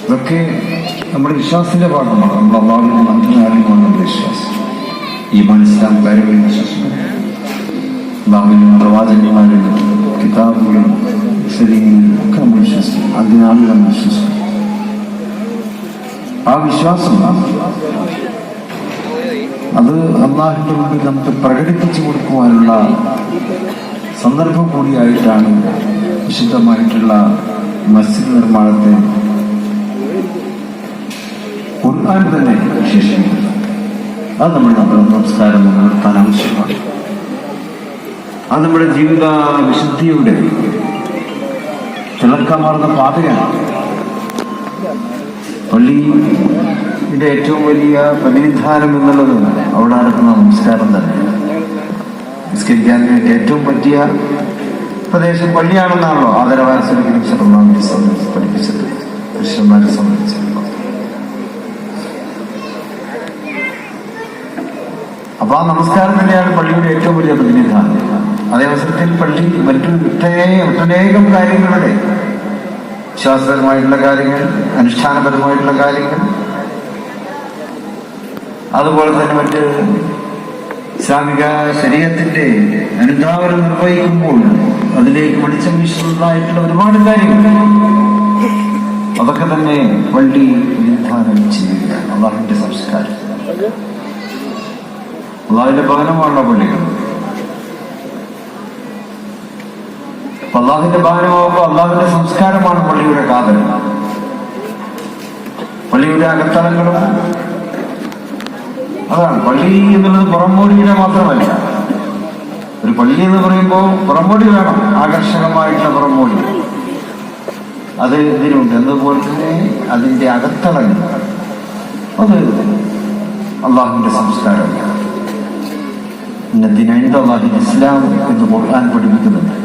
ഇതൊക്കെ നമ്മുടെ വിശ്വാസത്തിന്റെ ഭാഗമാണ്. നമ്മൾ അള്ളാഹുവിന്റെ മന്ത്രനാളിലാണ് നമ്മുടെ വിശ്വാസം. ഈമാൻ, ഇസ്ലാം കാര്യങ്ങളിൽ വിശ്വസിക്കണം. അള്ളാഹുവിന്റെ പ്രവാചകന്മാരിലും കിതാബുകളും മുസ്ലിങ്ങളും ഒക്കെ നമ്മൾ വിശ്വസിക്കും. അതിനാണ് നമ്മൾ വിശ്വസിക്കും. ആ വിശ്വാസം അത് അള്ളാഹുവിന്റെ മുമ്പിൽ നമുക്ക് പ്രകടിപ്പിച്ചു കൊടുക്കുവാനുള്ള സന്ദർഭം കൂടിയായിട്ടാണ് വിശുദ്ധമായിട്ടുള്ള മസ്ജിദ് നിർമ്മാണത്തെ ഖുർആൻ തന്നെ വിശേഷിക്കുന്നത്. അത് നമ്മുടെ നമസ്കാരം നിലനിർത്താൻ ആവശ്യമാണ്. അത് നമ്മുടെ ജീവിത വിശുദ്ധിയുടെ തിളക്കമാർന്ന പാതയാണ്. പള്ളിയുടെ ഏറ്റവും വലിയ പ്രതിനിധാനം എന്നുള്ളത് അവിടെ നടക്കുന്ന നമസ്കാരം തന്നെ. നിസ്കരിക്കാൻ വേണ്ടി ഏറ്റവും പറ്റിയ പ്രദേശം പള്ളിയാണെന്നാണല്ലോ ആദരവായ പഠിപ്പിച്ചത് പുരുഷന്മാരെ സംബന്ധിച്ചിടത്തോളം. അപ്പൊ ആ നമസ്കാരം തന്നെയാണ് പള്ളിയുടെ ഏറ്റവും വലിയ പ്രതിനിധാനം. അതേ അവസരത്തിൽ പള്ളി മറ്റനേകം കാര്യങ്ങളുടെ വിശ്വാസപരമായിട്ടുള്ള കാര്യങ്ങൾ, അനുഷ്ഠാനപരമായിട്ടുള്ള കാര്യങ്ങൾ, അതുപോലെ തന്നെ മറ്റ് ഇസ്ലാമിക ശരീഅത്തിന്റെ അനുധാവനം നിർവഹിക്കുമ്പോൾ അതിലേക്ക് വെളിച്ചം വീശുന്നതായിട്ടുള്ള ഒരുപാട് കാര്യങ്ങൾ, അതൊക്കെ തന്നെ പള്ളി വിധാനം ചെയ്യുകയാണ്. അള്ളാഹുവിന്റെ സംസ്കാരം, അള്ളാഹുവിന്റെ ഭവനമാണല്ലോ പള്ളികൾ. അള്ളാഹുവിന്റെ ഭവനമാകുമ്പോൾ അള്ളാഹുവിന്റെ സംസ്കാരമാണ് പള്ളിയുടെ കാതൽ. പള്ളിയുടെ അകത്തളങ്ങളും അതാണ്. പള്ളി എന്നുള്ളത് പുറംമോടിയുടെ മാത്രമല്ല. ഒരു പള്ളി എന്ന് പറയുമ്പോൾ പുറംമോടി വേണം, ആകർഷകമായിട്ടുള്ള പുറംമോടി. അത് ഇതിനുണ്ട്. എന്നതുപോലെ തന്നെ അതിന്റെ അകത്തളങ്ങൾ അത് അള്ളാഹുവിന്റെ സംസ്കാരമാണ്. അള്ളാഹുവിന്റെ ഇസ്ലാം എന്ന് ഖുർആൻ പഠിപ്പിക്കുന്നുണ്ട്.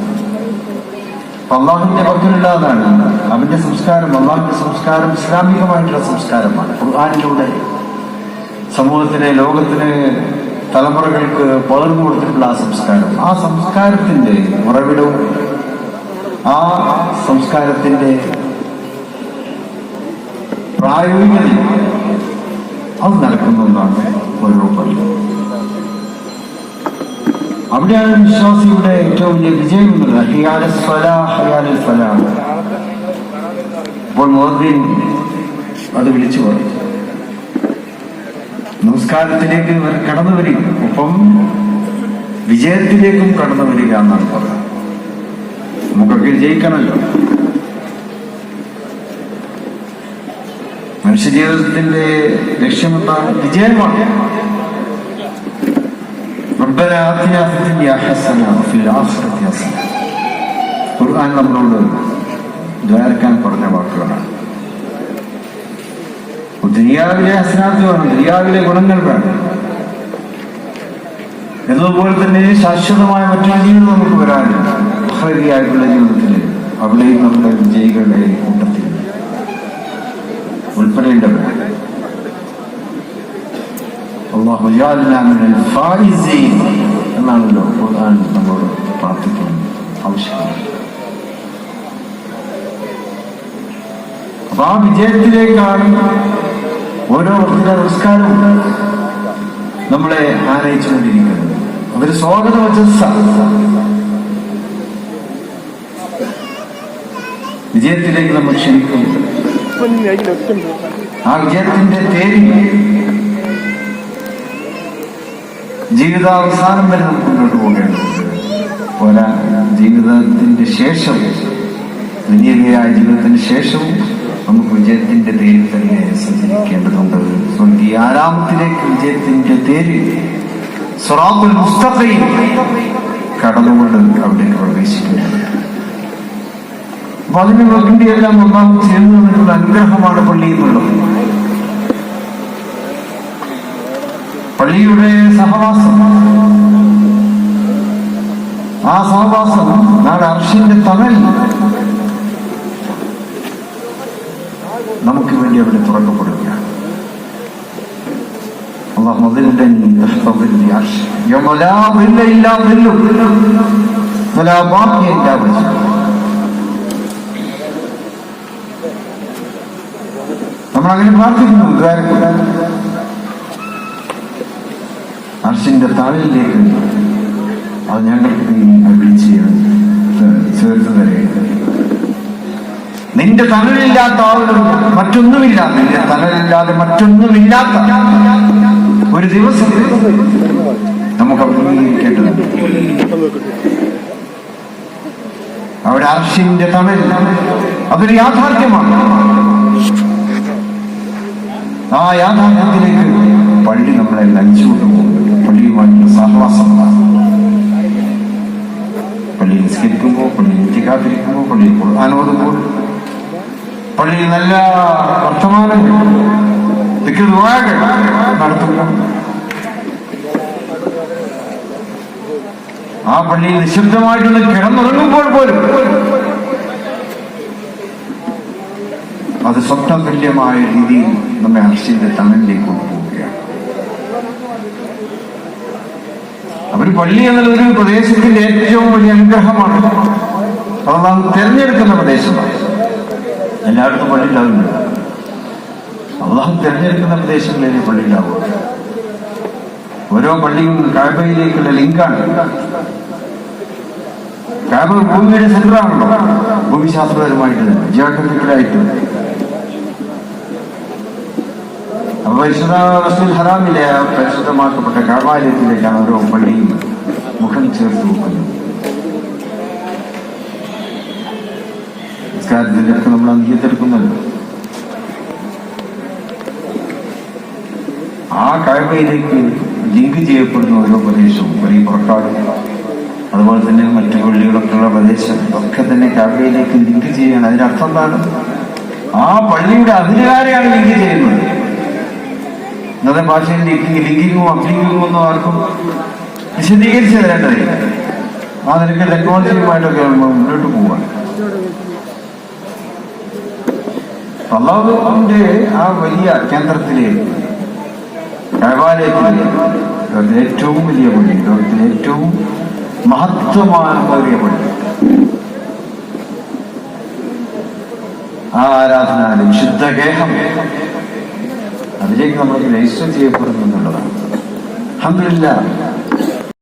അള്ളാഹുവിന്റെ പക്കലുള്ളതാണ് അവന്റെ സംസ്കാരം. അള്ളാഹുവിന്റെ സംസ്കാരം ഇസ്ലാമികമായിട്ടുള്ള സംസ്കാരമാണ്. ഖുർആനിലൂടെ സമൂഹത്തിന്, ലോകത്തിന്, തലമുറകൾക്ക് പകർന്നു കൊടുത്തിട്ടുള്ള ആ സംസ്കാരം, ആ സംസ്കാരത്തിന്റെ ഉറവിടവും ആ സംസ്കാരത്തിന്റെ പ്രായോഗികത അത് നടക്കുന്നതാണ് ഓരോ പള്ളി. അവിടെയാണ് വിശ്വാസിയുടെ ഏറ്റവും വലിയ വിജയം എന്നുള്ളത്. അപ്പോൾ മുഅദ്ദിൻ അത് വിളിച്ചു പറയും, നമസ്കാരത്തിലേക്ക് കടന്നു വരിക, ഒപ്പം വിജയത്തിലേക്കും കടന്നു വരിക എന്നാണ് പറയുന്നത്. നമുക്കൊക്കെ വിജയിക്കണമല്ലോ. മനുഷ്യജീവിതത്തിന്റെ ലക്ഷ്യമെന്താണ്? വിജയമാണ്. ഖുർആൻ നമ്മളോട് ദ്വാരക്കാൻ പറഞ്ഞ വാക്കുകളാണ്. ദുനിയാവിലെ ഹസനാത്ത് വേണം, ദുനിയാവിലെ ഗുണങ്ങൾ വേണം. എന്നതുപോലെ തന്നെ ശാശ്വതമായ മറ്റൊരു ജീവിതം നമുക്ക് വരാനില്ല. ആയിട്ടുള്ള ജീവിതത്തിൽ അവിടെയും നമ്മുടെ വിജയികളുടെ കൂട്ടത്തിൽ ഉൾപ്പെടേണ്ടവരാണ്. അല്ലാഹു ജഅൽനാ മിനൽ ഫായിസീൻ എന്നാണല്ലോ ഖുർആൻ നമ്മളോട് പ്രാർത്ഥിക്കാൻ ആവശ്യമാണ്. അപ്പൊ ആ വിജയത്തിലേക്കാണ് ഓരോ നമസ്കാരവും നമ്മളെ ആനയിച്ചുകൊണ്ടിരിക്കുന്നത്. അതൊരു സ്വാഗത വചസ്സാണ്. വിജയത്തിലേക്ക് നമ്മൾ ക്ഷണിക്കുന്നു. ആ വിജയത്തിന്റെ തേരി ജീവിതാവസാനം വരെ നമുക്ക് മുന്നോട്ട് പോകേണ്ടതുണ്ട്. പോരാ, ജീവിതത്തിന്റെ ശേഷം, ദുനിയവിയായ ജീവിതത്തിന് ശേഷവും നമുക്ക് വിജയത്തിന്റെ തേരിൽ തന്നെ സഞ്ചരിക്കേണ്ടതുണ്ട്. ഈ ആരാമത്തിലേക്ക് വിജയത്തിന്റെ തേര് സിറാത്തുൽ മുസ്തഖീം കടന്നുകൊണ്ട് അവിടേക്ക് പ്രവേശിക്കുന്നത്. അപ്പൊ അതിന് വേണ്ടിയെല്ലാം ഒന്നാം ചേർന്ന് നിന്നുള്ള അനുഗ്രഹമാണ് പള്ളി എന്നുള്ളത്. പള്ളിയുടെ സഹവാസം, ആ സഹവാസം നാളെ അർശിന്റെ തണൽ നമുക്ക് വേണ്ടി അവിടെ തുറക്കപ്പെടുകയാണ്. اللهم ظلني تحت ظل عرشك يوم لا ظل الا ظلك ولا باقي الا وجهك. നമ്മളങ്ങനെ പ്രാർത്ഥിക്കുന്നു. അർശിന്റെ താഴിലേക്ക് അത് ഞങ്ങൾക്ക് വിളിച്ച് ചേർത്ത് തരേണ്ടത്. നിന്റെ തണലില്ലാത്ത ആളുകൾ മറ്റൊന്നുമില്ല, നിന്റെ തണലില്ലാതെ മറ്റൊന്നുമില്ലാത്ത ഒരു ദിവസം നമുക്ക് അഭിമുഖീകരിക്കേണ്ടതുണ്ട്. അവിടെ അർശിന്റെ തണൽ അതൊരു യാഥാർത്ഥ്യമാണ്. ആ യാഥാർത്ഥ്യത്തിലേക്ക് പള്ളി നമ്മളെ നയിച്ചുകൊണ്ട് പോകുന്നുണ്ട്. പള്ളിയുമായിട്ടുള്ള സഹവാസമാണ്. പള്ളിയിൽ നിസ്കരിക്കുമ്പോൾ, പള്ളിയിൽ ഇത്തികാത്തിരിക്കുമ്പോൾ, പള്ളിയിൽ ഖുർആൻ ഓതുമ്പോൾ, പള്ളിയിൽ നല്ല വർത്തമാനങ്ങൾ നടത്തുമ്പോൾ, ആ പള്ളിയിൽ നിശബ്ദമായിട്ടൊന്ന് കിടന്നുറങ്ങുമ്പോൾ പോലും അത് സ്വപ്ന തുല്യമായ രീതിയിൽ നമ്മെ അർശിന്റെ തണലിലേക്ക് കൊണ്ടുപോവുകയാണ്. അവർ പള്ളി എന്നുള്ള ഒരു പ്രദേശത്തിന്റെ ഏറ്റവും വലിയ അനുഗ്രഹമാണ്. അത് നാം തിരഞ്ഞെടുക്കുന്ന പ്രദേശമാണ്. എല്ലായിടത്തും പള്ളി ഉണ്ടാകുന്നുണ്ട്. അള്ളാഹു തിരഞ്ഞെടുക്കുന്ന പ്രദേശങ്ങളിലെ പള്ളി ഉണ്ടാവും. ഓരോ പള്ളിയും കഅബയിലേക്കുള്ള ലിങ്കാണ്. കഅബ ഭൂമിയുടെ സെന്ററാണല്ലോ, ഭൂമിശാസ്ത്രപരമായിട്ട് തന്നെ, ജിയോഗ്രഫിക്കലായിട്ട്. അപ്പൊ പരിശുദ്ധ മസ്ജിദുൽ ഹറാമിലെ പരിശുദ്ധമാക്കപ്പെട്ട കഅബാലയത്തിലേക്കാണ് ഓരോ പള്ളിയും മുഖം ചേർത്ത് വെക്കുന്നത്. നിസ്കാരത്തിലൊക്കെ നമ്മൾ അംഗീകരിക്കുന്നല്ലോ. ആ കഅബയിലേക്ക് ലിങ്ക് ചെയ്യപ്പെടുന്ന ഓരോ പ്രദേശവും, ഈ പുറക്കാട്, അതുപോലെ തന്നെ മറ്റു പള്ളികളൊക്കെ ഉള്ള പ്രദേശം ഒക്കെ തന്നെ കഅബയിലേക്ക് ലിങ്ക് ചെയ്യണം. അതിനർത്ഥം എന്താണ്? ആ പള്ളിയുടെ അധികാരിയാണ് ലിങ്ക് ചെയ്യുന്നത്. ഇന്നത്തെ ഭാഷയിൽ ലിങ്കിങ്ങും അപ്ലിങ്ങിങ്ങും ഒന്നും ആർക്കും വിശദീകരിച്ച് തരേണ്ടതില്ല. ആ നിനക്ക് ടെക്നോളജിയുമായിട്ടൊക്കെ മുന്നോട്ട് പോവാണ്. അല്ലാഹുവിന്റെ ആ വലിയ കേന്ദ്രത്തിലേക്ക്, കഅബാലയത്തിലേക്ക്, ഏറ്റവും വലിയ പള്ളി, ലോകത്തിലെ ഏറ്റവും മഹത്വമേറിയ പള്ളി, ആ ആരാധനാലയം, ശുദ്ധഗേഹം, അതിലേക്ക് നമ്മൾ രജിസ്റ്റർ ചെയ്യപ്പെടുന്നു എന്നുള്ളതാണ്. അൽഹംദുലില്ലാഹ്.